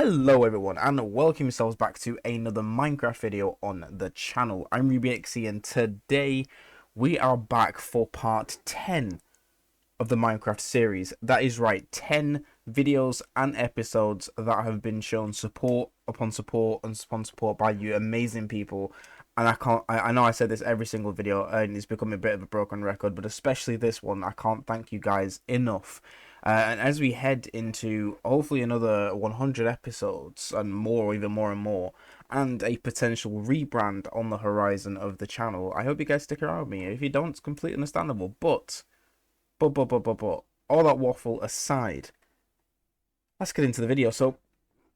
Hello everyone and welcome yourselves back to another Minecraft video on the channel. I'm RubyXE and today we are back for part 10 of the Minecraft series. That is right, 10 videos and episodes that have been shown support upon support upon support by you amazing people. And I know I said this every single video and it's become a bit of a broken record, but especially this one, I can't thank you guys enough. And as we head into hopefully another 100 episodes and more, even more and more, and a potential rebrand on the horizon of the channel, I hope you guys stick around with me. If you don't, it's completely understandable. But, all that waffle aside, let's get into the video. So,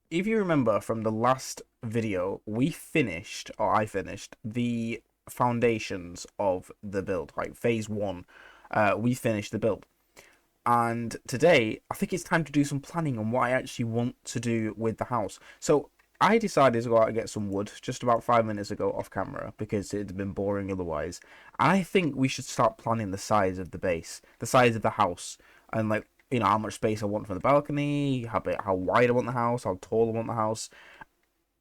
if you remember from the last video, we finished, or I finished, the foundations of the build, like phase 1. We finished the build. And today, I think it's time to do some planning on what I actually want to do with the house. So, I decided to go out and get some wood just about 5 minutes ago off camera because it had been boring otherwise. And I think we should start planning the size of the base, the size of the house, and like, you know, how much space I want for the balcony, how wide I want the house, how tall I want the house.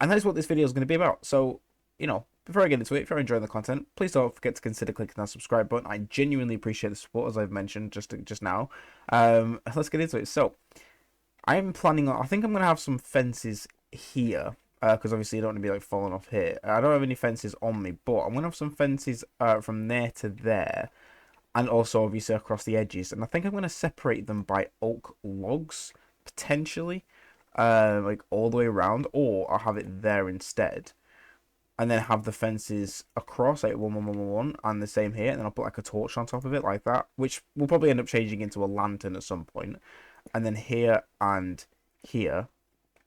And that is what this video is going to be about. So, you know, before I get into it, if you're enjoying the content, please don't forget to consider clicking that subscribe button. I genuinely appreciate the support, as I've mentioned just now. Let's get into it. So, I'm planning on, I think I'm going to have some fences here, because obviously you don't want to be like falling off here. I don't have any fences on me, but I'm going to have some fences from there to there, and also obviously across the edges. And I think I'm going to separate them by oak logs, potentially, like all the way around, or I'll have it there instead. And then have the fences across, like 1, and the same here. And then I'll put like a torch on top of it, like that, which will probably end up changing into a lantern at some point. And then here and here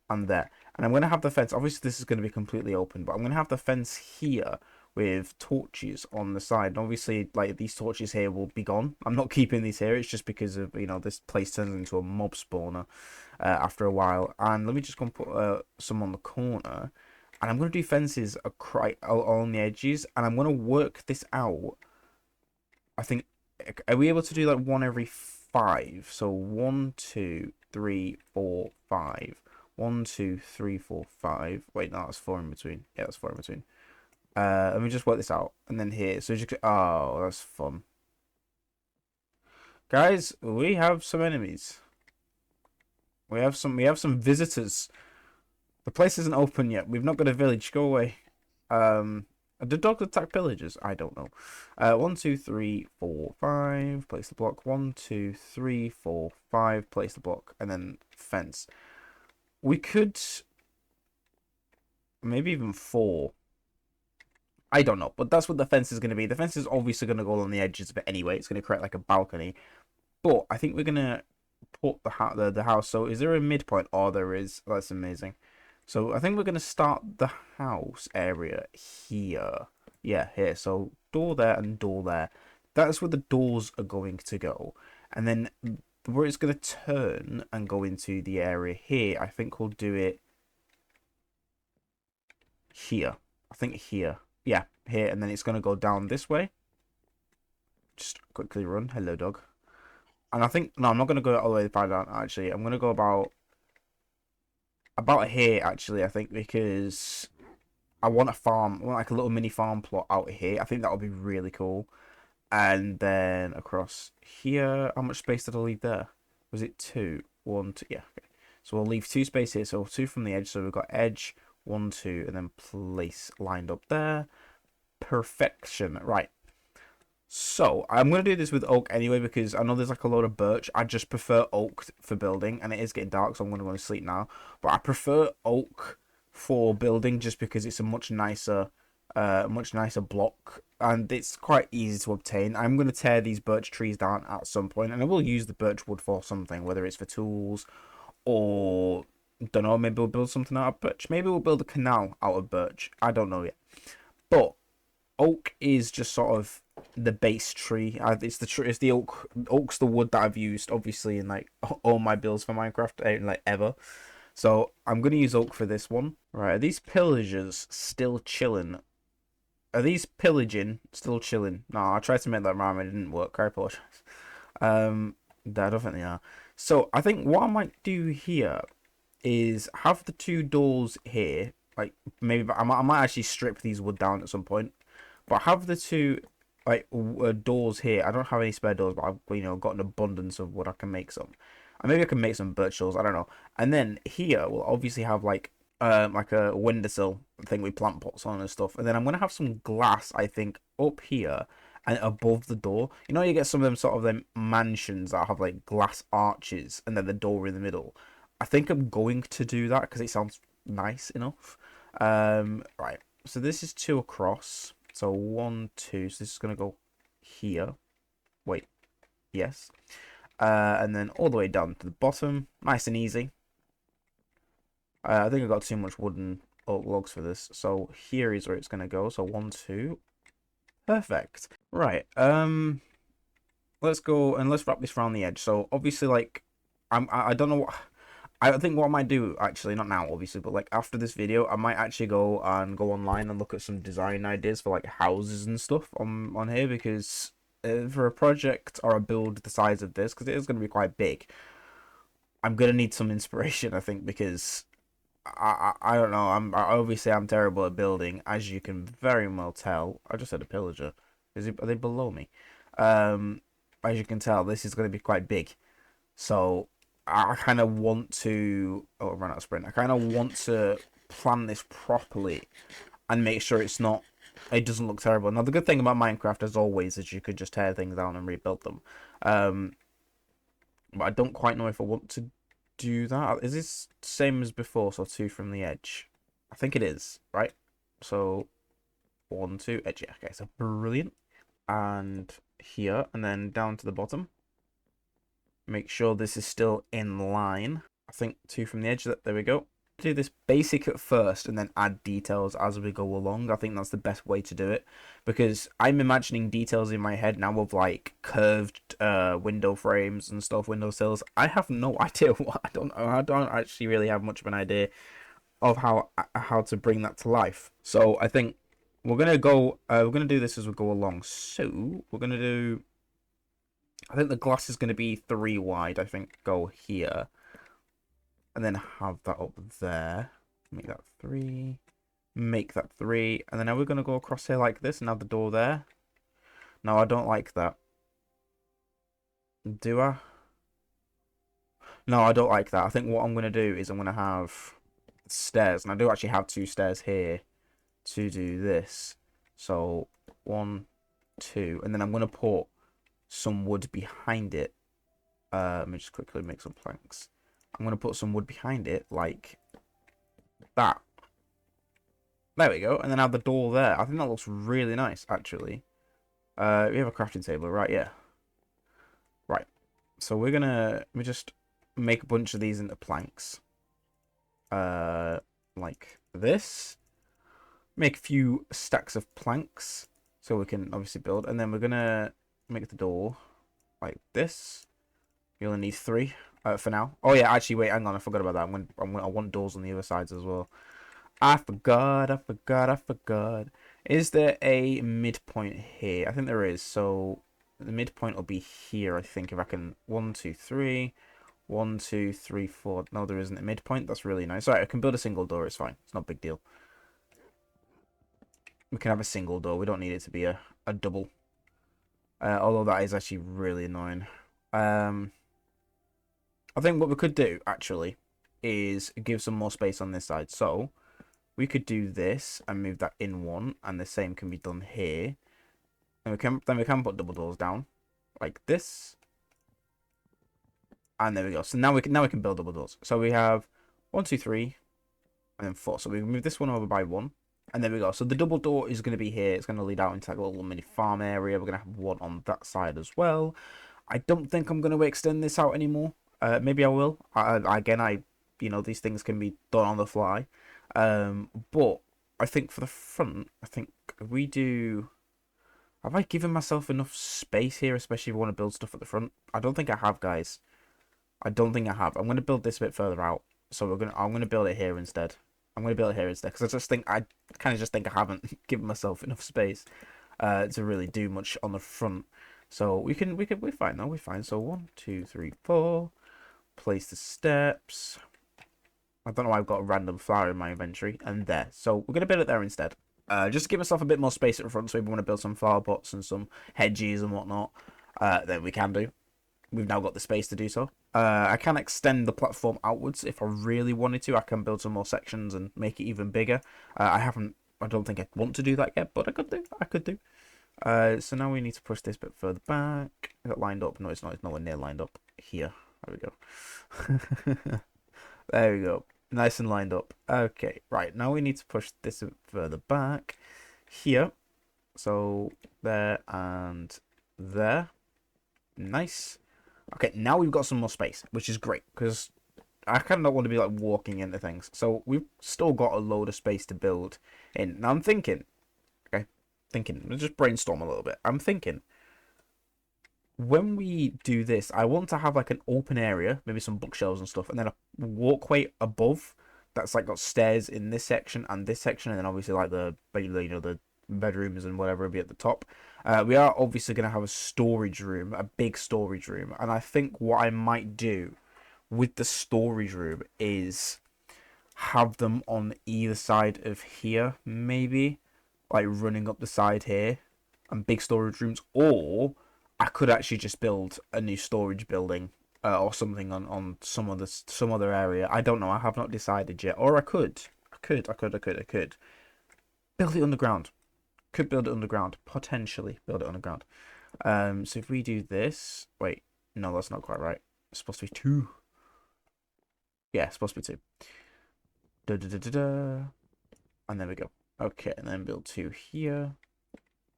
and there. And I'm going to have the fence, obviously this is going to be completely open, but I'm going to have the fence here with torches on the side. And obviously, like, these torches here will be gone. I'm not keeping these here. It's just because of, you know, this place turns into a mob spawner after a while. And let me just go and put some on the corner. And I'm going to do fences on the edges. And I'm going to work this out. I think, are we able to do like one every 5? So 1, 2, 3, 4, 5. 1, 2, 3, 4, 5. Wait, no, that's 4 in between. Yeah, that's 4 in between. Let me just work this out. And then here. So just, oh, that's fun. Guys, we have some enemies. We have some visitors. The place isn't open yet. We've not got a village. Go away. Do dogs attack pillagers? I don't know. 1, 2, 3, 4, 5. Place the block. 1, 2, 3, 4, 5. Place the block. And then fence. We could maybe even 4. I don't know, but that's what the fence is going to be. The fence is obviously going to go on the edges of it anyway. It's going to create like a balcony. But I think we're going to put the house. So is there a midpoint? Oh, there is. That's amazing. So I think we're going to start the house area here. Yeah, here. So door there and door there. That's where the doors are going to go. And then where it's going to turn and go into the area here, I think we'll do it here. I think here. Yeah, here. And then it's going to go down this way. Just quickly run. Hello, dog. And I think, no, I'm not going to go all the way down, actually. I'm going to go about here, actually, I think, because I want a farm. I want like a little mini farm plot out here. I think that would be really cool. And then across here, how much space did I leave there? Was it 2? 1, 2, yeah. Okay. So we'll leave 2 space here. So 2 from the edge. So we've got edge, 1, 2, and then place lined up there. Perfection. Right. So I'm going to do this with oak anyway because I know there's like a load of birch. I just prefer oak for building, and it is getting dark, so I'm going to go to sleep now. But I prefer oak for building just because it's a much nicer block, and it's quite easy to obtain. I'm going to tear these birch trees down at some point, and I will use the birch wood for something, whether it's for tools or, don't know, maybe we'll build something out of birch. Maybe we'll build a canal out of birch. I don't know yet. But oak is just sort of the base tree. It's the oak. Oak's the wood that I've used, obviously, in like all my builds for Minecraft, like ever. So I'm gonna use oak for this one. Right? Are these pillagers still chilling? Are these pillaging still chilling? No, I tried to make that rhyme. It didn't work. I apologize. I don't think they are. So I think what I might do here is have the two doors here. Like maybe I might actually strip these wood down at some point, but have the two like doors here. I don't have any spare doors, but I've got an abundance of wood. I can make some, and maybe I can make some birch doors. I don't know. And then here we'll obviously have like a windowsill thing with plant pots on and stuff. And then I'm gonna have some glass, I think, up here and above the door. You know, you get some of them sort of them mansions that have like glass arches and then the door in the middle. I think I'm going to do that because it sounds nice enough. Right. So this is 2 across. So 1, 2. So this is gonna go here. Wait. Yes. And then all the way down to the bottom. Nice and easy. I think I got too much wooden logs for this. So here is where it's gonna go. So 1, 2. Perfect. Right. Let's go and let's wrap this around the edge. So obviously, like, I don't know what. I think what I might do, actually, not now, obviously, but like after this video, I might actually go online and look at some design ideas for like houses and stuff on here, because for a project or a build the size of this, because it is going to be quite big, I'm gonna need some inspiration, I think, because I don't know. Obviously I'm terrible at building, as you can very well tell. I just said a pillager. Are they below me? As you can tell, this is going to be quite big. So I kind of want to. Oh, I ran out of sprint. I kind of want to plan this properly and make sure it doesn't look terrible. Now the good thing about Minecraft, as always, is you could just tear things down and rebuild them. But I don't quite know if I want to do that. Is this same as before? So 2 from the edge. I think it is, right? So 1, 2, edge. Yeah, okay, so brilliant. And here, and then down to the bottom. Make sure this is still in line. I think 2 from the edge. There we go. Do this basic at first and then add details as we go along. I think that's the best way to do it, because I'm imagining details in my head now of like curved window frames and stuff, window sills. I have no idea what. I don't know. I don't actually really have much of an idea of how to bring that to life. So I think we're gonna do this as we go along. So we're gonna do. I think the glass is gonna be 3 wide. I think go here. And then have that up there. Make that 3. Make that 3. And then now we're going to go across here like this and have the door there. No, I don't like that. Do I? No, I don't like that. I think what I'm going to do is I'm going to have stairs. And I do actually have 2 stairs here to do this. So 1, 2. And then I'm going to put some wood behind it. Let me just quickly make some planks. I'm going to put some wood behind it, like that. There we go. And then have the door there. I think that looks really nice, actually. We have a crafting table, right? Yeah. Right. So we're going to just make a bunch of these into planks. Like this. Make a few stacks of planks so we can obviously build. And then we're going to make the door like this. You only need 3. For now. Oh yeah, actually, wait, hang on, I forgot about that. I want doors on the other sides as well. I forgot. Is there a midpoint here? I think there is. So the midpoint will be here, I think, if I can. 1, 2, 3. 1, 2, 3, 4. No, there isn't a midpoint. That's really nice. Alright, I can build a single door. It's fine. It's not a big deal. We can have a single door. We don't need it to be a double. Although that is actually really annoying. I think what we could do, actually, is give some more space on this side. So, we could do this and move that in 1, and the same can be done here. And we can put double doors down, like this. And there we go. So now we can build double doors. So we have 1, 2, 3, and then 4. So we move this one over by 1. And there we go. So the double door is going to be here. It's going to lead out into like a little mini farm area. We're going to have one on that side as well. I don't think I'm going to extend this out anymore. Maybe I will. Again, these things can be done on the fly. But I think for the front, I think we do. Have I given myself enough space here, especially if I want to build stuff at the front? I don't think I have, guys. I don't think I have. I'm going to build this a bit further out. So I'm going to build it here instead. I'm going to build it here instead because I kind of just think I haven't given myself enough space to really do much on the front. So we're fine though. We're fine. So 1, 2, 3, 4. Place the steps. I don't know why I've got a random flower in my inventory. And there. So we're going to build it there instead. Just to give myself a bit more space at the front. So if we want to build some flower pots and some hedges and whatnot, then we can do. We've now got the space to do so. I can extend the platform outwards if I really wanted to. I can build some more sections and make it even bigger. I don't think I want to do that yet, but I could do. So now we need to push this bit further back. Is it lined up? No, it's not. It's nowhere near lined up. Here. There we go. There we go. Nice and lined up. Okay, right. Now we need to push this a bit further back. Here. So there and there. Nice. Okay, now we've got some more space, which is great, because I kind of don't want to be, like, walking into things. So we've still got a load of space to build in. Now I'm thinking, let's just brainstorm a little bit. I'm thinking, when we do this, I want to have, like, an open area, maybe some bookshelves and stuff, and then a walkway above that's, like, got stairs in this section and this section, and then obviously, like, the bedrooms and whatever will be at the top. We are obviously going to have a storage room, a big storage room, and I think what I might do with the storage room is have them on either side of here, maybe, like running up the side here, and big storage rooms, or I could actually just build a new storage building or something on some other area. I don't know. I have not decided yet. Or I could build it underground. Could build it underground. Potentially build it underground. So if we do this... Wait. No, that's not quite right. It's supposed to be 2. Yeah, it's supposed to be 2. And there we go. Okay, and then build 2 here.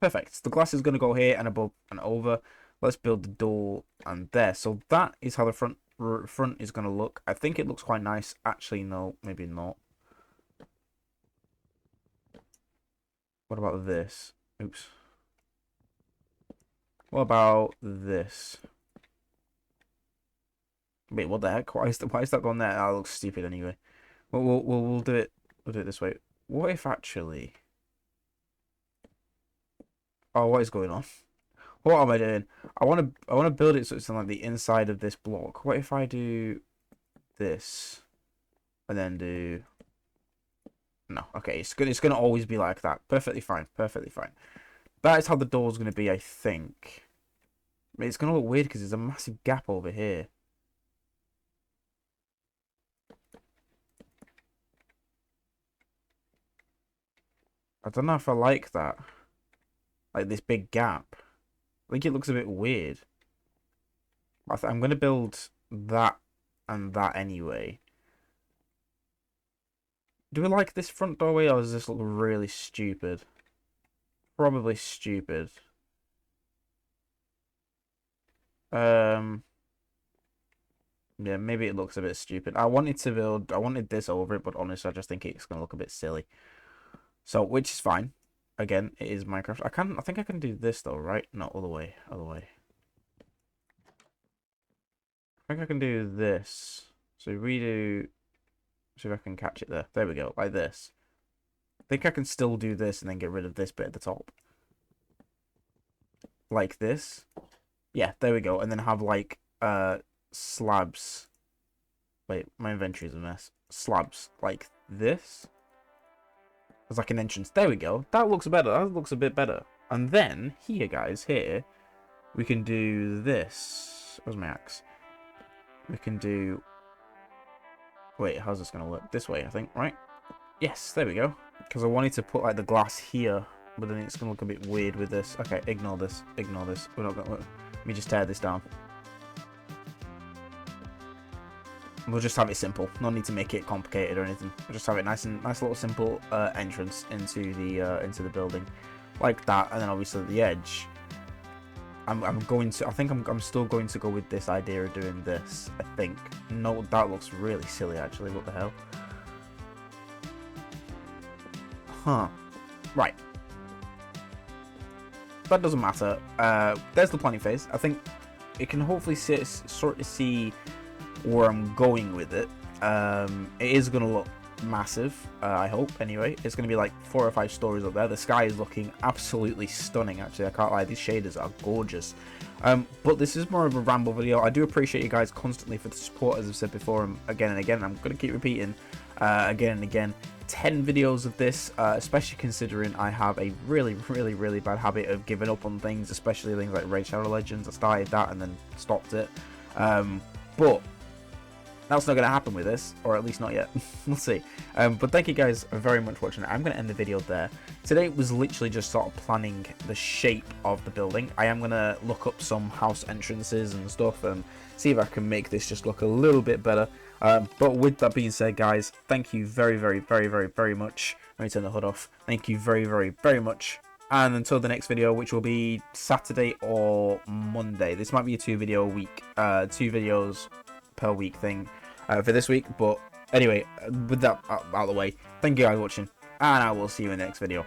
Perfect. The glass is going to go here and above and over. Let's build the door and there. So that is how the front is going to look. I think it looks quite nice. Actually, no, maybe not. What about this? Oops. What about this? Wait, what the heck? Why is that gone there? That looks stupid anyway. We'll do it. We'll do it this way. What if actually? Oh, what is going on? What am I doing? I want to build it so it's on like the inside of this block. What if I do this and then do? No, okay, it's gonna always be like that. Perfectly fine, perfectly fine. That is how the door's gonna be, I think. I mean, it's gonna look weird because there's a massive gap over here. I don't know if I like that. Like this big gap. I think it looks a bit weird. I'm gonna build that and that anyway. Do we like this front doorway, or does this look really stupid? Probably stupid. Yeah, maybe it looks a bit stupid. I wanted this over it, but honestly, I just think it's gonna look a bit silly. So, which is fine. Again, it is Minecraft. I think I can do this though, right? No, other way. I think I can do this. So redo. See if I can catch it there. There we go, like this. I think I can still do this and then get rid of this bit at the top. Like this. Yeah, there we go. And then have like slabs. Wait, my inventory is a mess. Slabs like this. There's like an entrance. There we go. That looks better. That looks a bit better. And then here, guys, here we can do this. Where's my axe? We can do. Wait, how's this gonna work? This way, I think, right? Yes, there we go. Because I wanted to put like the glass here, but then it's gonna look a bit weird with this. Okay, ignore this. Ignore this. We're not gonna. Let me just tear this down. We'll just have it simple. No need to make it complicated or anything. We'll just have it nice little simple entrance into the building, like that. And then obviously the edge. I'm still going to go with this idea of doing this. I think. No, that looks really silly actually. What the hell? Huh. Right. That doesn't matter. There's the planning phase. I think it can hopefully sort of see where I'm going with it. It is going to look massive, I hope, anyway. It's going to be like 4 or 5 stories up there. The sky is looking absolutely stunning, actually. I can't lie, these shaders are gorgeous. But this is more of a ramble video. I do appreciate you guys constantly for the support, as I've said before, and again. I'm going to keep repeating again and again. 10 videos of this, especially considering I have a really bad habit of giving up on things, especially things like Raid Shadow Legends. I started that and then stopped it. But that's not going to happen with this, or at least not yet. We'll see. But thank you guys very much for watching. I'm going to end the video there. Today was literally just sort of planning the shape of the building. I am going to look up some house entrances and stuff and see if I can make this just look a little bit better. But with that being said, guys, thank you very much. Let me turn the hood off. Thank you very much. And until the next video, which will be Saturday or Monday. This might be a 2 video week, 2 videos per week thing for this week. But anyway, with that out of the way, thank you guys for watching, and I will see you in the next video.